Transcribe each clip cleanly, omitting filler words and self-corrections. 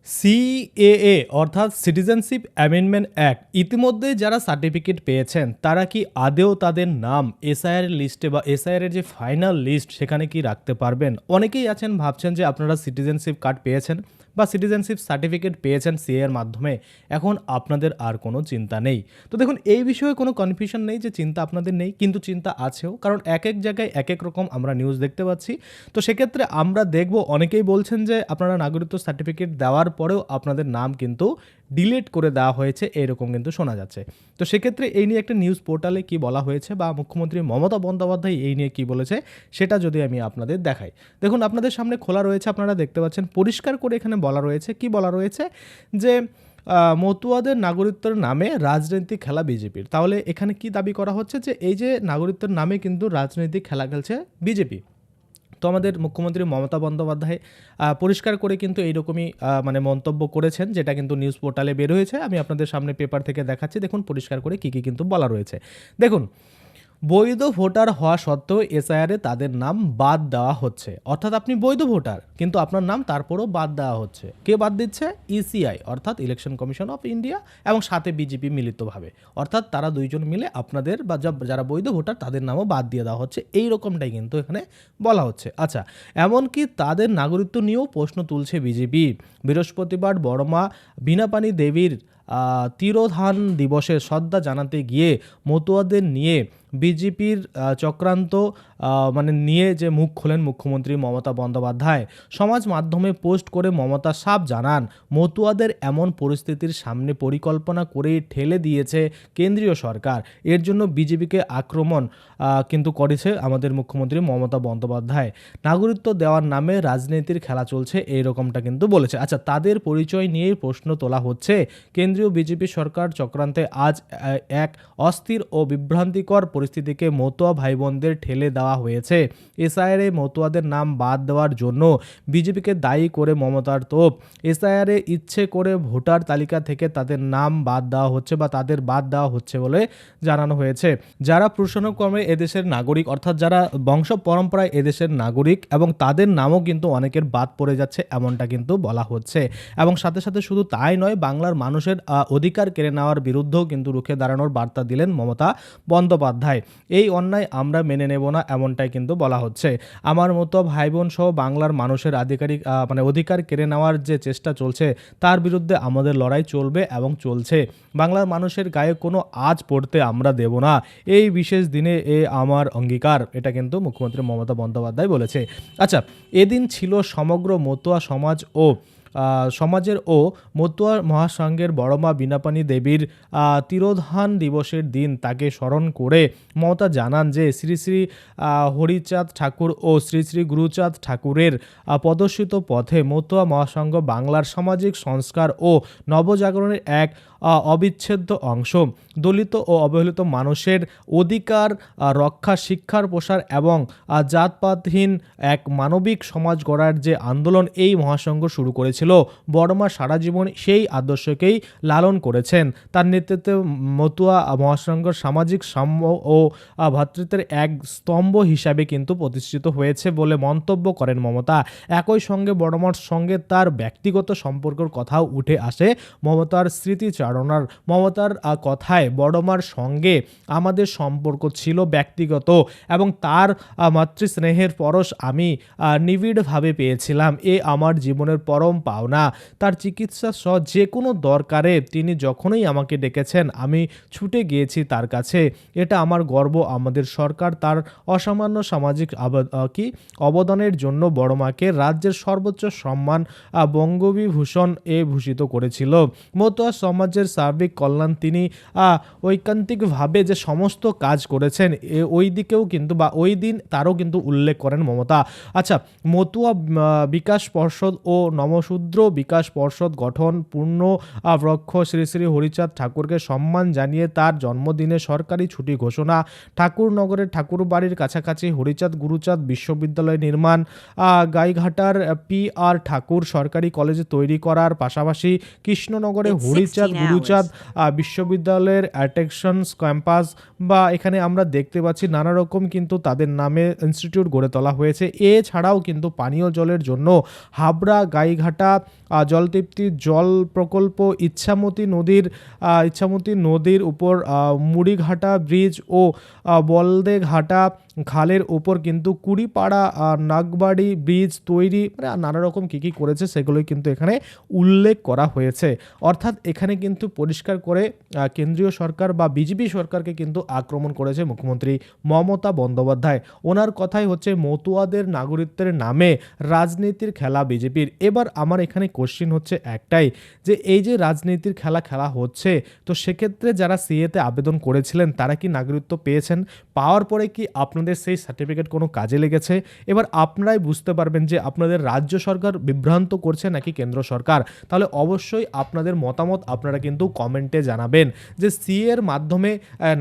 CAA অর্থাৎ citizenship amendment act ইতিমধ্যে যারা সার্টিফিকেট পেয়েছেন তারা কি আদেও তাদের নাম এসআইআর লিস্টে বা এসআইআর এর যে ফাইনাল লিস্ট সেখানে কি রাখতে পারবেন? অনেকেই আছেন ভাবছেন যে আপনারা সিটিজেনশিপ কার্ড পেয়েছেন বা সিটিজেনশিপ সার্টিফিকেট পেয়েছেন সিএ এর মাধ্যমে, এখন আপনাদের আর কোনো চিন্তা নেই। তো দেখুন, এই বিষয়ে কোনো কনফিউশন নেই যে চিন্তা আপনাদের নেই, কিন্তু চিন্তা আছেও, কারণ এক এক জায়গায় এক এক রকম আমরা নিউজ দেখতে পাচ্ছি। তো সেক্ষেত্রে আমরা দেখব অনেকেই বলছেন যে আপনারা নাগরিকত্ব সার্টিফিকেট দেওয়ার পরেও আপনাদের নাম কিন্তু ডিলিট করে দেওয়া হয়েছে, এরকম কিন্তু শোনা যাচ্ছে। তো সেক্ষেত্রে এই নিয়ে একটা নিউজ পোর্টালে কি বলা হয়েছে বা মুখ্যমন্ত্রী মমতা বন্দ্যোপাধ্যায় এই নিয়ে কি বলেছে সেটা যদি আমি আপনাদের দেখাই। দেখুন, আপনাদের সামনে খোলা রয়েছে, আপনারা দেখতে পাচ্ছেন পরিষ্কার করে এখানে বলা রয়েছে, কি বলা রয়েছে যে মতুয়াদের নাগরিকত্বের নামে রাজনৈতিক খেলা বিজেপির। তাহলে এখানে কি দাবি করা হচ্ছে যে এই যে নাগরিকত্বের নামে কিন্তু রাজনৈতিক খেলা খেলছে বিজেপি। তো আমাদের মুখ্যমন্ত্রী মমতা বন্দ্যোপাধ্যায় পরিষ্কার করে কিন্তু এইরকমই মানে মন্তব্য করেছেন, যেটা কিন্তু নিউজ পোর্টালে বের হয়েছে। আমি আপনাদের সামনে পেপার থেকে দেখাচ্ছি, দেখুন পরিষ্কার করে কী কী কিন্তু বলা রয়েছে। দেখুন, বৈধ ভোটার হওয়া সত্ত্বেও এসআইআরে তাদের নাম বাদ দেওয়া হচ্ছে। অর্থাৎ আপনি বৈধ ভোটার কিন্তু আপনার নাম তারপরও বাদ দেওয়া হচ্ছে। কে বাদ দিচ্ছে? ইসিআই অর্থাৎ ইলেকশন কমিশন অফ ইন্ডিয়া এবং সাথে বিজেপি মিলিতভাবে, অর্থাৎ তারা দুইজন মিলে আপনাদের বা যারা বৈধ ভোটার তাদের নামও বাদ দিয়ে দেওয়া হচ্ছে, এই রকমটাই কিন্তু এখানে বলা হচ্ছে। আচ্ছা, এমনকি তাদের নাগরিকত্ব নিয়েও প্রশ্ন তুলছে বিজেপি। বৃহস্পতিবার বড়মা বীণাপাণি দেবীর তিরোধান দিবসে শ্রদ্ধা জানাতে গিয়ে মতুয়াদের নিয়ে বিজেপির চক্রান্ত মানে নিয়ে যে মুখ খোলেন মুখ্যমন্ত্রী মমতা বন্দ্যোপাধ্যায়। সমাজ মাধ্যমে পোস্ট করে মমতা সাফ জানান, মতুয়াদের এমন পরিস্থিতির সামনে পরিকল্পনা করেই ঠেলে দিয়েছে কেন্দ্রীয় সরকার। এর জন্য বিজেপিকে আক্রমণ কিন্তু করেছে আমাদের মুখ্যমন্ত্রী মমতা বন্দ্যোপাধ্যায়। নাগরিকত্ব দেওয়ার নামে রাজনীতির খেলা চলছে, এই রকমটা কিন্তু বলেছে। আচ্ছা, তাদের পরিচয় নিয়েই প্রশ্ন তোলা হচ্ছে। কেন্দ্রীয় বিজেপি সরকার চক্রান্তে আজ এক অস্থির ও বিভ্রান্তিকর পরিস্থিতিকে মতুয়া ভাই বোনদের ঠেলে দেওয়া হয়েছে। এসআইআরে মতুয়াদের নাম বাদ দেওয়ার জন্য বিজেপিকে দায়ী করে মমতার তোপ। এসআইআরে ইচ্ছে করে ভোটার তালিকা থেকে তাদের নাম বাদ দেওয়া হচ্ছে বা তাদের বাদ দেওয়া হচ্ছে বলে জানানো হয়েছে। যারা পুরুষানুক্রমে এদেশের নাগরিক, অর্থাৎ যারা বংশ পরম্পরায় এদেশের নাগরিক, এবং তাদের নামও কিন্তু অনেকের বাদ পড়ে যাচ্ছে, এমনটা কিন্তু বলা হচ্ছে। এবং সাথে সাথে শুধু তাই নয়, বাংলার মানুষের অধিকার কেড়ে নেওয়ার বিরুদ্ধেও কিন্তু রুখে দাঁড়ানোর বার্তা দিলেন মমতা বন্দ্যোপাধ্যায়। এই অন্যায় আমরা মেনে নেব না, এমনটাই কিন্তু বলা হচ্ছে। আমার মতো ভাই বোন সহ বাংলার মানুষের অধিকার কেড়ে নেওয়ার যে চেষ্টা চলছে তার বিরুদ্ধে আমাদের লড়াই চলবে এবং চলছে। বাংলার মানুষের গায়ে কোনো আঁচ পড়তে আমরা দেব না। এই বিশেষ দিনে আমার অঙ্গীকার, এটা কিন্তু মুখ্যমন্ত্রী মমতা বন্দ্যোপাধ্যায় বলেছে। আচ্ছা, এদিন ছিল সমগ্র মতুয়া সমাজের ও মতুয়া মহাসংঘের বড়মা বীণাপাণি দেবীর তিরোধান দিবসের দিন। তাকে স্মরণ করে মমতা জানান যে শ্রী শ্রী হরিচাঁদ ঠাকুর ও শ্রী শ্রী গুরুচাঁদ ঠাকুরের প্রদর্শিত পথে মতুয়া মহাসংঘ বাংলার সামাজিক সংস্কার ও নবজাগরণের এক অবিচ্ছেদ্য অংশ। দলিত ও অবহেলিত মানুষের অধিকার রক্ষা, শিক্ষার প্রসার এবং জাতপাতহীন এক মানবিক সমাজ গড়ার যে আন্দোলন এই মহাসংঘ শুরু করেছিল, বড়মা সারা জীবন সেই আদর্শকেই লালন করেছেন। তার নেতৃত্বে মতুয়া মহাসংঘ সামাজিক সাম্য ও ভ্রাতৃত্বের এক স্তম্ভ হিসাবে কিন্তু প্রতিষ্ঠিত হয়েছে বলে মন্তব্য করেন মমতা। একই সঙ্গে বড়মার সঙ্গে তার ব্যক্তিগত সম্পর্কের কথাও উঠে আসে মমতার স্মৃতিচারণার। মমতার কথায়, বড়মার সঙ্গে আমাদের সম্পর্ক ছিল ব্যক্তিগত এবং তার মাতৃস্নেহের পরশ আমি নিবিড়ভাবে পেয়েছিলাম। এ আমার জীবনের পরম পাওনা। তার চিকিৎসা সহ যে কোনো দরকারে তিনি যখনই আমাকে ডেকেছেন আমি ছুটে গিয়েছি তার কাছে। এটা আমার গর্ব। আমাদের সরকার তার অসামান্য সামাজিক অবদানের জন্য বড়মাকে রাজ্যের সর্বোচ্চ সম্মান বঙ্গবিভূষণ ভূষিত করেছিল। মতুয়া সমাজের সার্বিক কল্যাণ তিনি ঐকান্তিকভাবে যে সমস্ত কাজ করেছেন ওই দিকেও কিন্তু বা ওই দিন তারও কিন্তু উল্লেখ করেন মমতা। আচ্ছা, মতুয়া বিকাশ পর্ষদ ও নমশূদ্র বিকাশ পর্ষদ গঠন, পূর্ণ বৃক্ষ শ্রী শ্রী হরিচাঁদ ঠাকুরকে সম্মান জানিয়ে তার জন্মদিনে সরকারি ছুটি ঘোষণা, ঠাকুরনগরের ঠাকুরবাড়ির কাছাকাছি হরিচাঁদ গুরুচাঁদ বিশ্ববিদ্যালয় নির্মাণ, গাইঘাটার PR ঠাকুর সরকারি কলেজ তৈরি করার পাশাপাশি কৃষ্ণনগরে হরিচাঁদ গুরুচাঁদ বিশ্ববিদ্যালয়ের অ্যাটেকশনস ক্যাম্পাস বা এখানে আমরা দেখতে পাচ্ছি নানা রকম কিন্তু তাদের নামে ইনস্টিটিউট গড়ে তোলা হয়েছে। এছাড়াও কিন্তু পানীয় জলের জন্য হাবড়া গাইঘাটা মুড়িঘাটা জলতৃপ্তি জল প্রকল্প, ইচ্ছামতি নদীর উপর মুড়িঘাটা ব্রিজ ও বলদেঘাটা খালের উপর কিন্তু কুড়িপাড়া নাগবাড়ি ব্রিজ তৈরি, মানে নানা রকম কী করেছে সেগুলোই কিন্তু এখানে উল্লেখ করা হয়েছে। অর্থাৎ এখানে কিন্তু পরিষ্কার করে কেন্দ্রীয় সরকার বা বিজেপি সরকারকে কিন্তু আক্রমণ করেছে মুখ্যমন্ত্রী মমতা বন্দ্যোপাধ্যায়। ওনার কথাই হচ্ছে মতুয়াদের নাগরিকত্বের নামে রাজনীতির খেলা বিজেপির। এবার আমার এখানে কোশ্চিন হচ্ছে একটাই, যে এই যে রাজনীতির খেলা হচ্ছে, তো সেক্ষেত্রে যারা সিএতে আবেদন করেছিলেন তারা কি নাগরিকত্ব পেয়েছেন? পাওয়ার পরে কি আপনাদের সেই সার্টিফিকেট কোনো কাজে লেগেছে? এবার আপনারাই বুঝতে পারবেন যে আপনাদের রাজ্য সরকার বিভ্রান্ত করছে নাকি কেন্দ্র সরকার। তাহলে অবশ্যই আপনাদের মতামত আপনারা কিন্তু কমেন্টে জানাবেন যে সিএর মাধ্যমে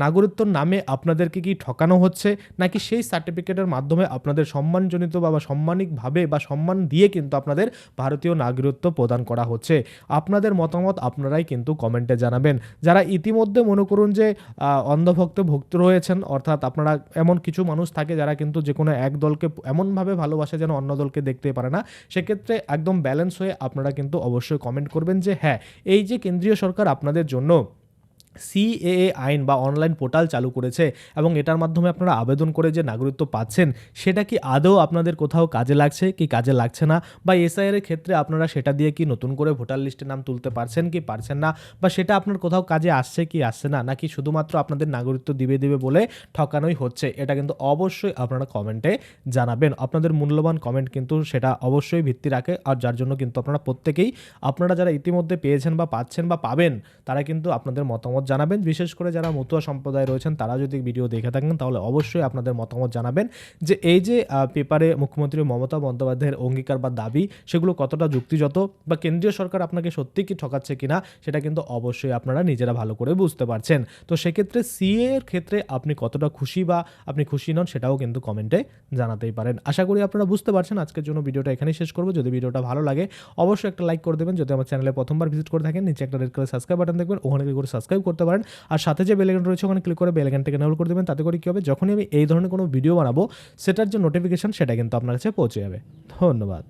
নাগরিকত্বর নামে আপনাদেরকে কি ঠকানো হচ্ছে, নাকি সেই সার্টিফিকেটের মাধ্যমে আপনাদের সম্মানজনিত বা সাম্মানিকভাবে বা সম্মান দিয়ে কিন্তু আপনাদের ভারতীয় নাগরিকত্ব প্রদান করা হচ্ছে। আপনাদের মতামত আপনারাই কিন্তু কমেন্টে জানাবেন। যারা ইতিমধ্যে মনে করুন যে অন্ধভক্তে ভক্ত রয়েছেন, অর্থাৎ আপনারা এমন কিছু মানুষ থাকে যারা কিন্তু যে কোনো এক দলকে এমনভাবে ভালোবাসে যেন অন্য দলকে দেখতে পারে না, সেক্ষেত্রে একদম ব্যালেন্স হয়ে আপনারা কিন্তু অবশ্যই কমেন্ট করবেন যে হ্যাঁ, এই যে কেন্দ্রীয় সরকার আপনাদের জন্য সিএএ আইন বা অনলাইন পোর্টাল চালু করেছে এবং এটার মাধ্যমে আপনারা আবেদন করে যে নাগরিকত্ব পাচ্ছেন, সেটা কি আদৌ আপনাদের কোথাও কাজে লাগছে কি কাজে লাগছে না, বা এসআইআর এর ক্ষেত্রে আপনারা সেটা দিয়ে কি নতুন করে ভোটার লিস্টে নাম তুলতে পারছেন কি পারছেন না, বা সেটা আপনার কোথাও কাজে আসছে কি আসছে না, নাকি শুধুমাত্র আপনাদের নাগরিকত্ব দিবে বলে ঠকানোই হচ্ছে, এটা কিন্তু অবশ্যই আপনারা কমেন্টে জানাবেন। আপনাদের মূল্যবান কমেন্ট কিন্তু সেটা অবশ্যই ভিত্তি রাখে, আর যার জন্য কিন্তু আপনারা প্রত্যেকেই, আপনারা যারা ইতিমধ্যে পেয়েছেন বা পাচ্ছেন বা পাবেন, তারা কিন্তু আপনাদের মতামত জানাবেন। বিশেষ করে যারা মতুয়া সম্প্রদায় রয়েছেন তারা যদি ভিডিও দেখে থাকেন তাহলে অবশ্যই আপনাদের মতামত জানাবেন যে এই যে পেপারে মুখ্যমন্ত্রী মমতা বন্দ্যোপাধ্যায়ের অঙ্গীকার বা দাবি সেগুলো কতটা যুক্তিযুক্ত, বা কেন্দ্রীয় সরকার আপনাকে সত্যি কি ঠকাচ্ছে কিনা, সেটা কিন্তু অবশ্যই আপনারা নিজেরা ভালো করে বুঝতে পারছেন। তো সেক্ষেত্রে সিএ এর ক্ষেত্রে আপনি কতটা খুশি বা আপনি খুশি নন সেটাও কিন্তু কমেন্টে জানাতেই পারেন। আশা করি আপনারা বুঝতে পারছেন। আজকের জন্য ভিডিওটা এখানেই শেষ করবো। যদি ভিডিওটা ভালো লাগে অবশ্যই একটা লাইক করে দেবেন। যদি আমার চ্যানেলে প্রথমবার ভিজিট করে থাকেন, নিচে একটা রেড কালার সাবস্ক্রাইব বাটন দেখবেন, ওখানে ক্লিক করে সাবস্ক্রাইব করতে পারেন। আর সাথে যে বেল আইকন রয়েছে ওখানে ক্লিক করে বেল আইকনটাকে এনেবল করে দেবেন। তাতে করে কি হবে, যখনই আমি এই ধরনের কোনো ভিডিও বানাবো সেটার যে নোটিফিকেশন সেটা কিন্তু আপনার কাছে পৌঁছে যাবে। ধন্যবাদ।